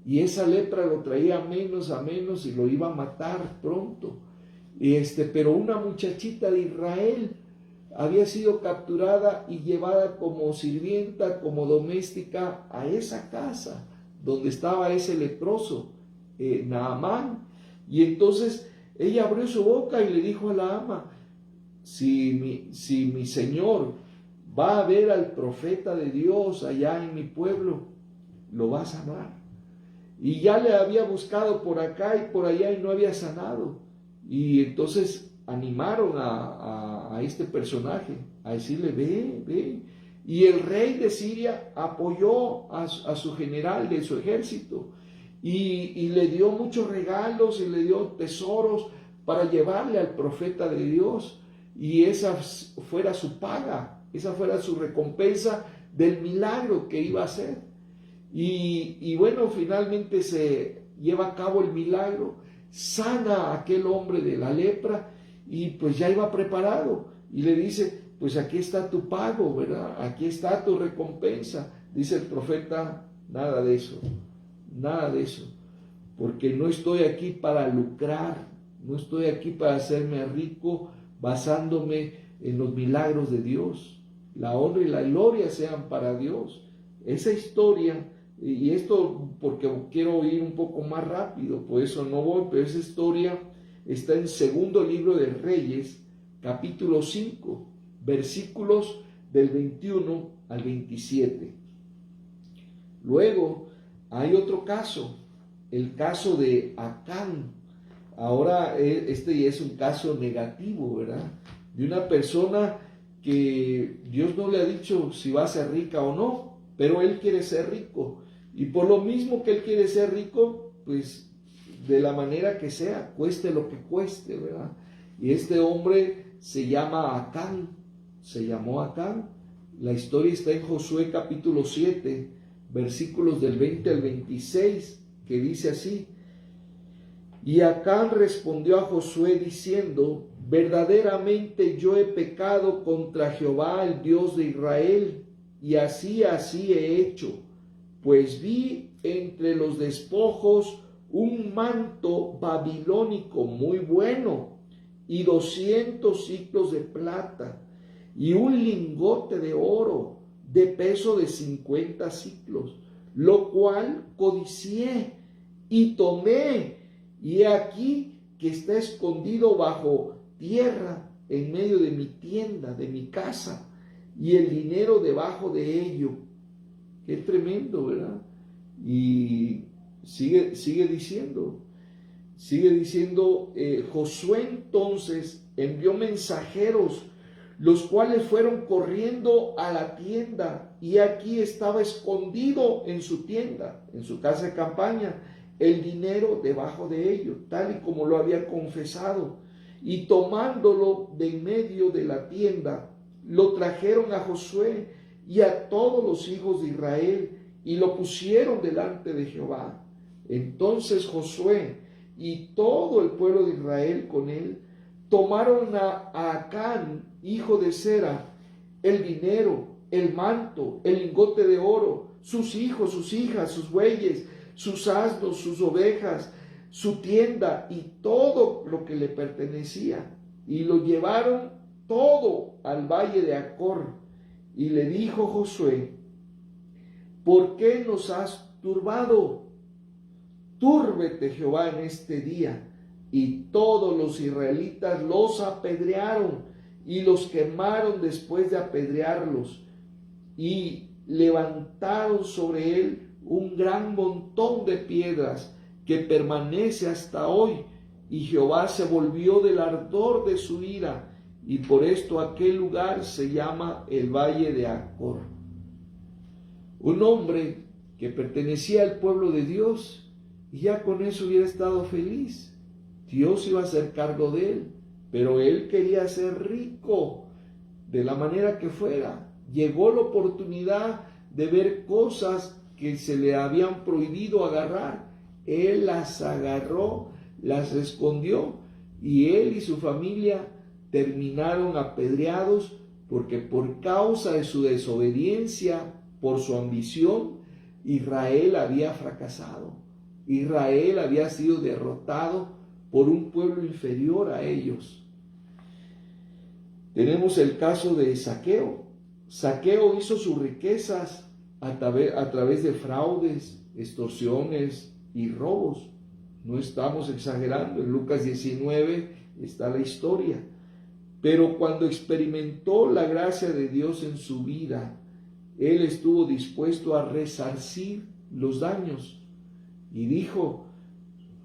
y esa lepra lo traía a menos y lo iba a matar pronto. Pero una muchachita de Israel había sido capturada y llevada como sirvienta, como doméstica a esa casa donde estaba ese leproso, Naamán. Y entonces ella abrió su boca y le dijo a la ama, si mi señor va a ver al profeta de Dios allá en mi pueblo, lo va a sanar. Y ya le había buscado por acá y por allá y no había sanado. Y entonces animaron a este personaje a decirle, ve. Y el rey de Siria apoyó a su general de su ejército y le dio muchos regalos y le dio tesoros para llevarle al profeta de Dios. Y esa fuera su paga, esa fuera su recompensa del milagro que iba a hacer. Y bueno, finalmente se lleva a cabo el milagro, sana a aquel hombre de la lepra y pues ya iba preparado. Y le dice, pues aquí está tu pago, ¿verdad? Aquí está tu recompensa. Dice el profeta, nada de eso, porque no estoy aquí para lucrar, No estoy aquí para hacerme rico basándome en los milagros de Dios. La honra y la gloria sean para Dios. Esa historia, y esto porque quiero ir un poco más rápido, por eso no voy, pero esa historia está en segundo libro de Reyes, capítulo 5, versículos del 21 al 27. Luego hay otro caso, el caso de Acán. Ahora este ya es un caso negativo, ¿verdad? De una persona que Dios no le ha dicho si va a ser rica o no, pero él quiere ser rico. Y por lo mismo que él quiere ser rico, pues de la manera que sea, cueste lo que cueste, ¿verdad? Y este hombre se llama Acán, se llamó Acán. La historia está en Josué capítulo 7, versículos del 20 al 26, que dice así: y Acán respondió a Josué diciendo: verdaderamente yo he pecado contra Jehová, el Dios de Israel, y así he hecho, pues vi entre los despojos un manto babilónico muy bueno, y 200 siclos de plata, y un lingote de oro de peso de 50 siclos, lo cual codicié y tomé, y he aquí que está escondido bajo tierra en medio de mi tienda, de mi casa, y el dinero debajo de ello. Qué tremendo, ¿verdad? Y sigue diciendo, Josué entonces envió mensajeros, los cuales fueron corriendo a la tienda, y aquí estaba escondido en su tienda, en su casa de campaña, el dinero debajo de ello, tal y como lo había confesado. Y tomándolo de en medio de la tienda, lo trajeron a Josué y a todos los hijos de Israel, y lo pusieron delante de Jehová. Entonces Josué y todo el pueblo de Israel con él tomaron a Acán, hijo de Zera, el dinero, el manto, el lingote de oro, sus hijos, sus hijas, sus bueyes, sus asnos, sus ovejas, su tienda y todo lo que le pertenecía, y lo llevaron todo al valle de Acor. Y le dijo Josué: ¿por qué nos has turbado? Túrbete Jehová en este día. Y todos los israelitas los apedrearon y los quemaron después de apedrearlos, y levantaron sobre él un gran montón de piedras que permanece hasta hoy. Y Jehová se volvió del ardor de su ira, y por esto aquel lugar se llama el Valle de Acor. Un hombre que pertenecía al pueblo de Dios, y ya con eso hubiera estado feliz. Dios iba a hacer cargo de él, pero él quería ser rico de la manera que fuera. Llegó la oportunidad de ver cosas que se le habían prohibido agarrar. Él las agarró, las escondió, y él y su familia terminaron apedreados, porque por causa de su desobediencia, por su ambición, Israel había fracasado. Israel había sido derrotado por un pueblo inferior a ellos. Tenemos el caso de Zaqueo. Zaqueo hizo sus riquezas a través de fraudes, extorsiones y robos. No estamos exagerando, en Lucas 19 está la historia. Pero cuando experimentó la gracia de Dios en su vida, él estuvo dispuesto a resarcir los daños y dijo: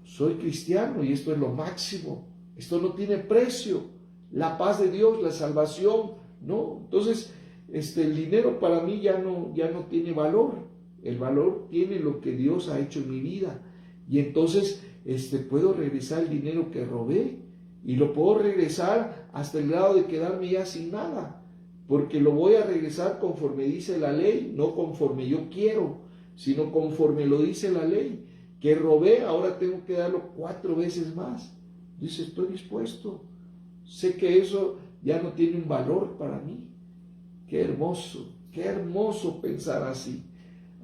soy cristiano y esto es lo máximo, esto no tiene precio, la paz de Dios, la salvación, no. Entonces el dinero para mí ya no tiene valor. El valor tiene lo que Dios ha hecho en mi vida, y entonces puedo regresar el dinero que robé, y lo puedo regresar hasta el grado de quedarme ya sin nada, porque lo voy a regresar conforme dice la ley, no conforme yo quiero, sino conforme lo dice la ley. Que robé, ahora tengo que darlo 4 veces más. Dice: estoy dispuesto. Sé que eso ya no tiene un valor para mí. Qué hermoso pensar así.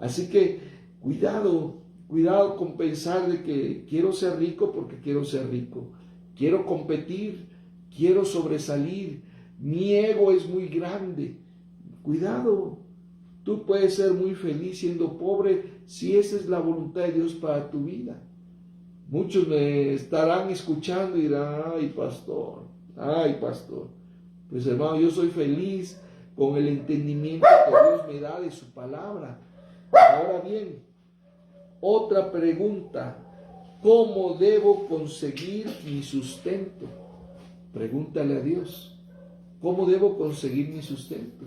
Así que cuidado con pensar de que quiero ser rico porque quiero ser rico. quiero competir, quiero sobresalir, mi ego es muy grande. Cuidado, tú puedes ser muy feliz siendo pobre si esa es la voluntad de Dios para tu vida. Muchos me estarán escuchando y dirán, ay pastor, pues hermano, yo soy feliz con el entendimiento que Dios me da de su palabra. Ahora bien, otra pregunta, ¿cómo debo conseguir mi sustento? Pregúntale a Dios, ¿cómo debo conseguir mi sustento?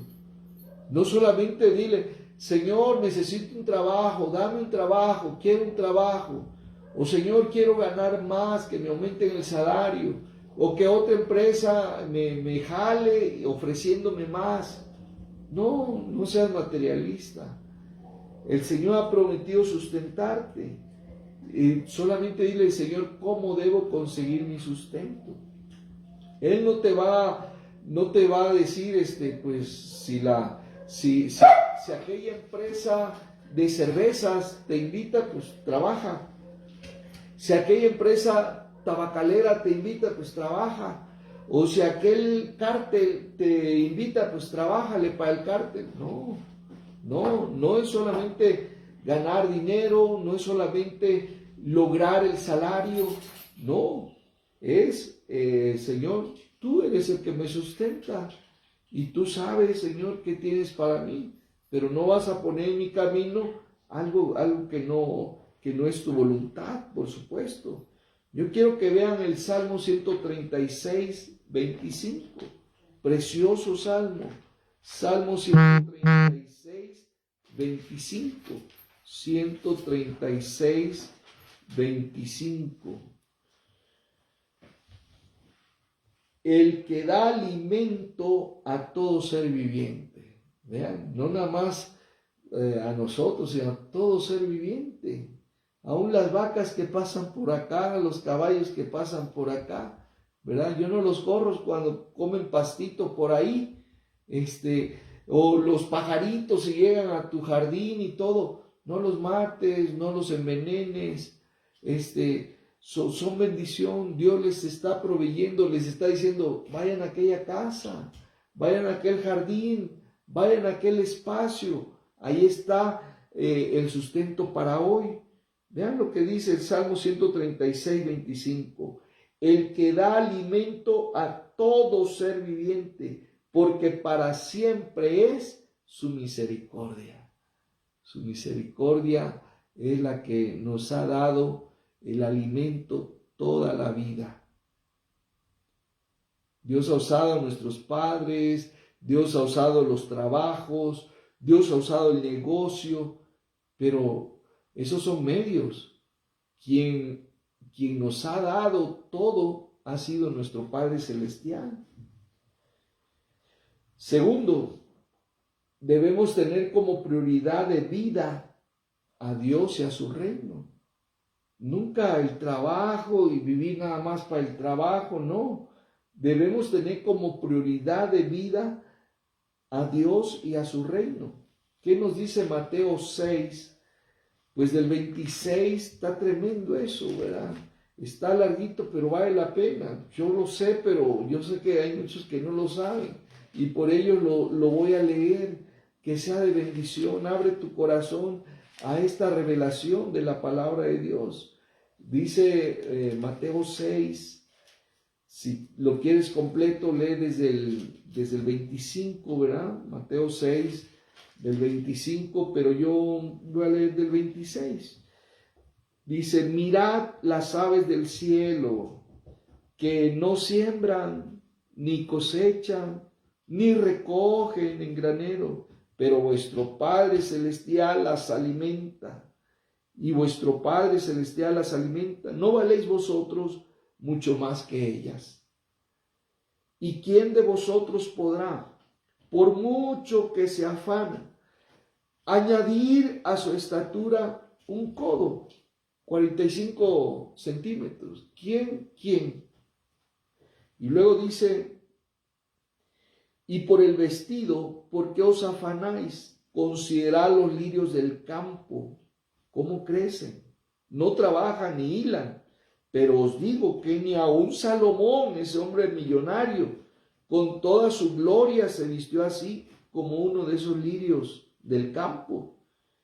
No solamente dile, Señor, necesito un trabajo, dame un trabajo, quiero un trabajo. O Señor, quiero ganar más, que me aumenten el salario. O que otra empresa me jale ofreciéndome más. No, no seas materialista. El Señor ha prometido sustentarte. Y solamente dile, Señor, ¿cómo debo conseguir mi sustento? Él no te va a decir, pues, si aquella empresa de cervezas te invita, pues trabaja. Si aquella empresa tabacalera te invita, pues trabaja. O si aquel cártel te invita, pues trabájale para el cártel. No es solamente ganar dinero, no es solamente lograr el salario. No, es, Señor, tú eres el que me sustenta. Y tú sabes, Señor, qué tienes para mí. Pero no vas a poner en mi camino algo que no es tu voluntad, por supuesto. Yo quiero que vean el Salmo 136, 25. Precioso Salmo. Salmo 136, 25. 136, 25. El que da alimento a todo ser viviente. Vean, no nada más a nosotros, sino a todo ser viviente. Aún las vacas que pasan por acá, los caballos que pasan por acá, ¿verdad? Yo no los corro cuando comen pastito por ahí, o los pajaritos si llegan a tu jardín y todo, no los mates, no los envenenes, son bendición. Dios les está proveyendo, les está diciendo, vayan a aquella casa, vayan a aquel jardín, vayan a aquel espacio, ahí está el sustento para hoy. Vean lo que dice el Salmo 136, 25. El que da alimento a todo ser viviente, porque para siempre es su misericordia. Su misericordia es la que nos ha dado el alimento toda la vida. Dios ha usado a nuestros padres, Dios ha usado los trabajos, Dios ha usado el negocio, pero esos son medios. Quien nos ha dado todo ha sido nuestro Padre Celestial. Segundo, debemos tener como prioridad de vida a Dios y a su reino. Nunca el trabajo y vivir nada más para el trabajo, no. Debemos tener como prioridad de vida a Dios y a su reino. ¿Qué nos dice Mateo 6? Pues del 26 está tremendo eso, ¿verdad? Está larguito, pero vale la pena. Yo lo sé, pero yo sé que hay muchos que no lo saben. Y por ello lo voy a leer. Que sea de bendición. Abre tu corazón a esta revelación de la palabra de Dios. Dice Mateo 6. Si lo quieres completo, lee desde el 25, ¿verdad? Mateo 6. Del 25, pero yo voy a leer del 26. Dice, mirad las aves del cielo, que no siembran, ni cosechan, ni recogen en granero, pero vuestro Padre Celestial las alimenta. Y vuestro Padre Celestial las alimenta. ¿No valéis vosotros mucho más que ellas? ¿Y quién de vosotros podrá, por mucho que se afana, añadir a su estatura un codo, 45 centímetros? ¿Quién? Y luego dice, y por el vestido, ¿por qué os afanáis? Considerad los lirios del campo, cómo crecen, no trabajan ni hilan. Pero os digo que ni aun Salomón, ese hombre millonario, con toda su gloria se vistió así como uno de esos lirios del campo.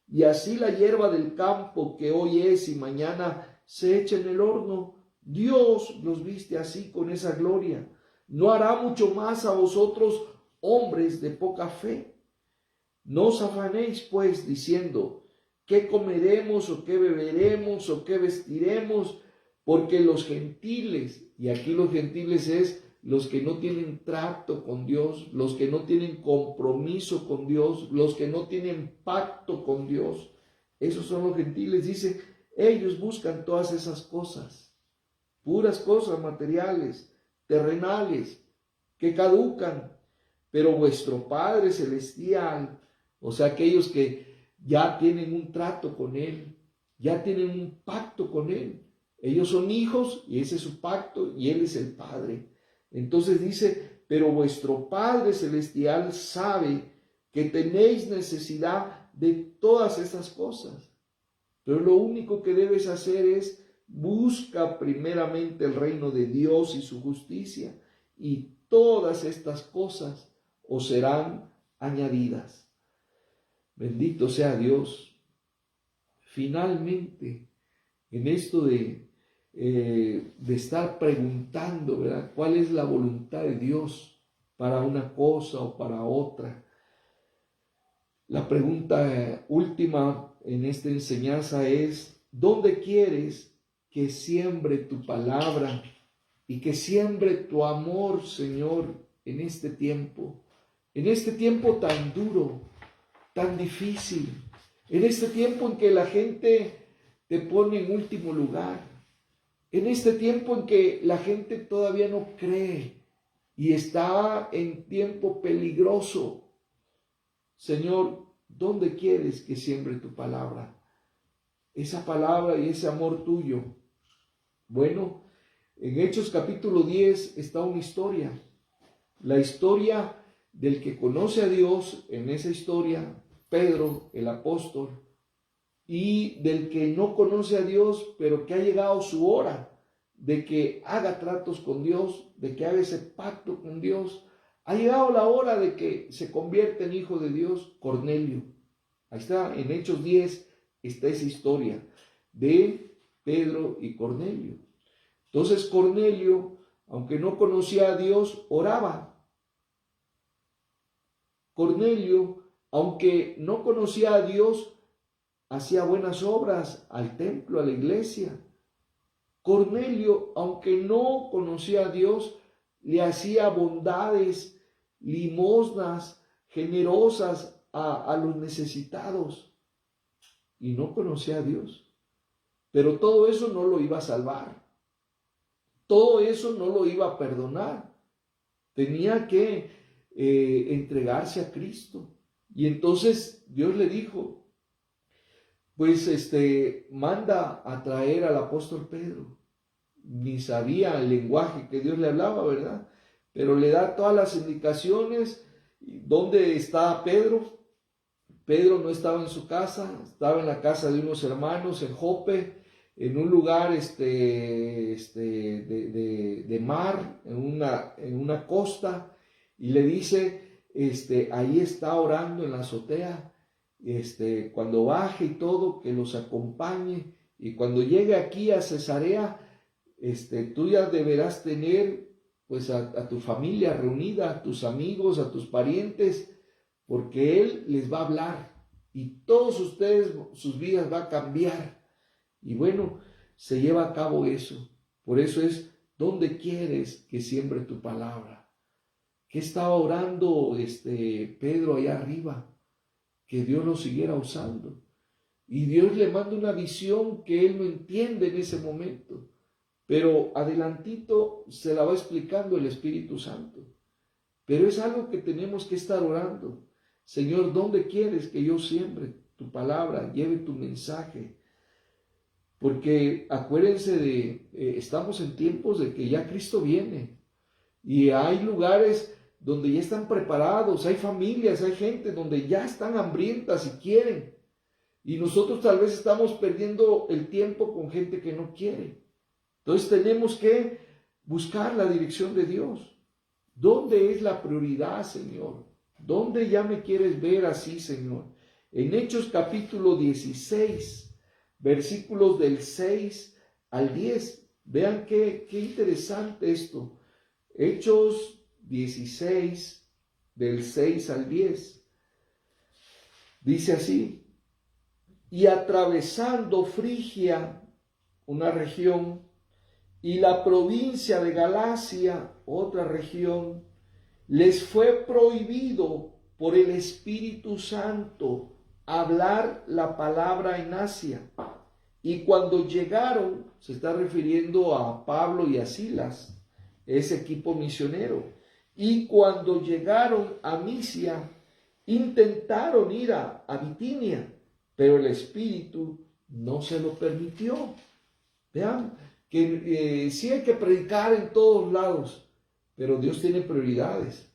Y así la hierba del campo que hoy es y mañana se echa en el horno, Dios los viste así con esa gloria. ¿No hará mucho más a vosotros, hombres de poca fe? No os afanéis pues diciendo, ¿qué comeremos o qué beberemos o qué vestiremos? Porque los gentiles, y aquí los gentiles es los que no tienen trato con Dios, los que no tienen compromiso con Dios, los que no tienen pacto con Dios, esos son los gentiles. Dice, ellos buscan todas esas cosas, puras cosas materiales, terrenales, que caducan, pero vuestro Padre Celestial, o sea, aquellos que ya tienen un trato con Él, ya tienen un pacto con Él, ellos son hijos y ese es su pacto y Él es el Padre. Entonces dice, pero vuestro Padre Celestial sabe que tenéis necesidad de todas esas cosas. Pero lo único que debes hacer es busca primeramente el reino de Dios y su justicia, y todas estas cosas os serán añadidas. Bendito sea Dios. Finalmente, en esto de estar preguntando, ¿verdad?, cuál es la voluntad de Dios para una cosa o para otra. La pregunta última en esta enseñanza es, ¿dónde quieres que siembre tu palabra y que siembre tu amor, Señor, en este tiempo tan duro, tan difícil, en este tiempo en que la gente te pone en último lugar, en este tiempo en que la gente todavía no cree y está en tiempo peligroso? Señor, ¿dónde quieres que siembre tu palabra? Esa palabra y ese amor tuyo. Bueno, en Hechos capítulo 10 está una historia. La historia del que conoce a Dios, en esa historia, Pedro, el apóstol, y del que no conoce a Dios, pero que ha llegado su hora de que haga tratos con Dios, de que haga ese pacto con Dios. Ha llegado la hora de que se convierta en hijo de Dios, Cornelio. Ahí está, en Hechos 10 está esa historia de Pedro y Cornelio. Entonces Cornelio, aunque no conocía a Dios, oraba. Cornelio, aunque no conocía a Dios, hacía buenas obras al templo, a la iglesia. Cornelio, aunque no conocía a Dios, le hacía bondades, limosnas generosas a los necesitados, y no conocía a Dios. Pero todo eso no lo iba a salvar, todo eso no lo iba a perdonar. Tenía que entregarse a Cristo. Y entonces Dios le dijo, pues manda a traer al apóstol Pedro. Ni sabía el lenguaje que Dios le hablaba, ¿verdad? Pero le da todas las indicaciones. ¿Dónde está Pedro? Pedro no estaba en su casa, estaba en la casa de unos hermanos en Jope, en un lugar de mar, en una costa, y le dice, ahí está orando en la azotea, cuando baje y todo, que los acompañe, y cuando llegue aquí a Cesarea, tú ya deberás tener pues a tu familia reunida, a tus amigos, a tus parientes, porque Él les va a hablar y todos ustedes, sus vidas va a cambiar. Y bueno, se lleva a cabo eso. Por eso es, ¿dónde quieres que siembre tu palabra? ¿Qué estaba orando Pedro allá arriba? Que Dios lo siguiera usando. Y Dios le manda una visión que él no entiende en ese momento. Pero adelantito se la va explicando el Espíritu Santo. Pero es algo que tenemos que estar orando. Señor, ¿dónde quieres que yo siembre tu palabra, lleve tu mensaje? Porque acuérdense estamos en tiempos de que ya Cristo viene. Y hay lugares donde ya están preparados, hay familias, hay gente donde ya están hambrientas y quieren. Y nosotros tal vez estamos perdiendo el tiempo con gente que no quiere. Entonces tenemos que buscar la dirección de Dios. ¿Dónde es la prioridad, Señor? ¿Dónde ya me quieres ver así, Señor? En Hechos capítulo 16, versículos del 6 al 10. Vean qué interesante esto. Hechos 16, del 6 al 10. Dice así: y atravesando Frigia, una región, y la provincia de Galacia, otra región, les fue prohibido por el Espíritu Santo hablar la palabra en Asia. Y cuando llegaron, se está refiriendo a Pablo y a Silas, ese equipo misionero. Y cuando llegaron a Misia, intentaron ir a Bitinia, pero el Espíritu no se lo permitió. Vean que sí hay que predicar en todos lados, pero Dios tiene prioridades.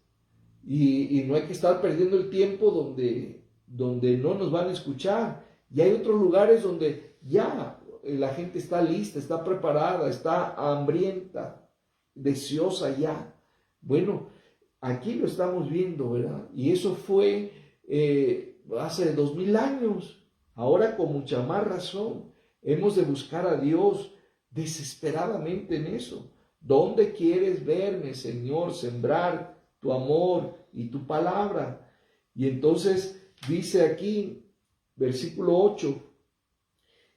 Y no hay que estar perdiendo el tiempo donde no nos van a escuchar. Y hay otros lugares donde ya la gente está lista, está preparada, está hambrienta, deseosa ya. Bueno, aquí lo estamos viendo, ¿verdad? Y eso fue hace 2000 años. Ahora con mucha más razón hemos de buscar a Dios desesperadamente en eso. ¿Dónde quieres verme, Señor, sembrar tu amor y tu palabra? Y entonces dice aquí, versículo 8,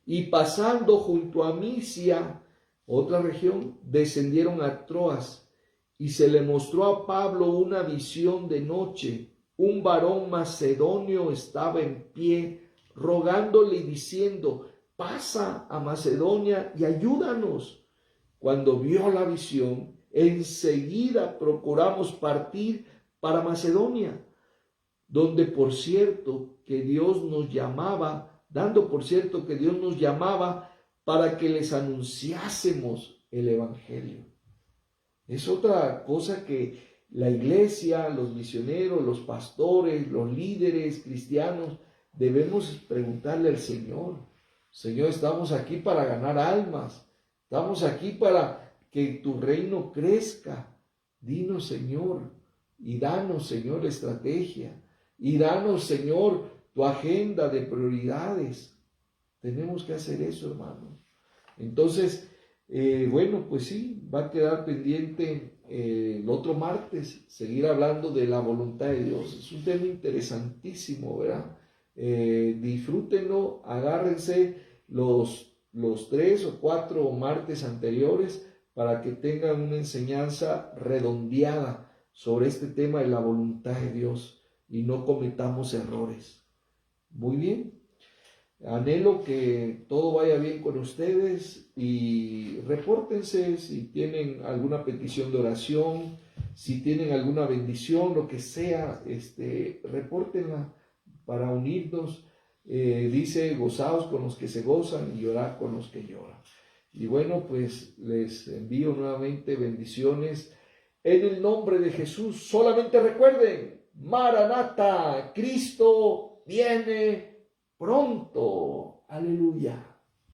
y pasando junto a Misia, otra región, descendieron a Troas, y se le mostró a Pablo una visión de noche. Un varón macedonio estaba en pie, rogándole y diciendo: pasa a Macedonia y ayúdanos. Cuando vio la visión, enseguida procuramos partir para Macedonia, donde por cierto que Dios nos llamaba, para que les anunciásemos el Evangelio. Es otra cosa que la iglesia, los misioneros, los pastores, los líderes cristianos debemos preguntarle al Señor. Señor, estamos aquí para ganar almas. Estamos aquí para que tu reino crezca. Dinos, Señor, y danos, Señor, estrategia. Y danos, Señor, tu agenda de prioridades. Tenemos que hacer eso, hermanos. Entonces, bueno, pues sí, va a quedar pendiente el otro martes seguir hablando de la voluntad de Dios. Es un tema interesantísimo, ¿verdad? Disfrútenlo, agárrense los 3 o 4 martes anteriores para que tengan una enseñanza redondeada sobre este tema de la voluntad de Dios y no cometamos errores. Muy bien, anhelo que todo vaya bien con ustedes y repórtense si tienen alguna petición de oración, si tienen alguna bendición, lo que sea, repórtenla para unirnos. Dice: gozaos con los que se gozan y llorad con los que lloran. Y bueno, pues les envío nuevamente bendiciones en el nombre de Jesús. Solamente recuerden: Maranata, Cristo viene pronto. Aleluya.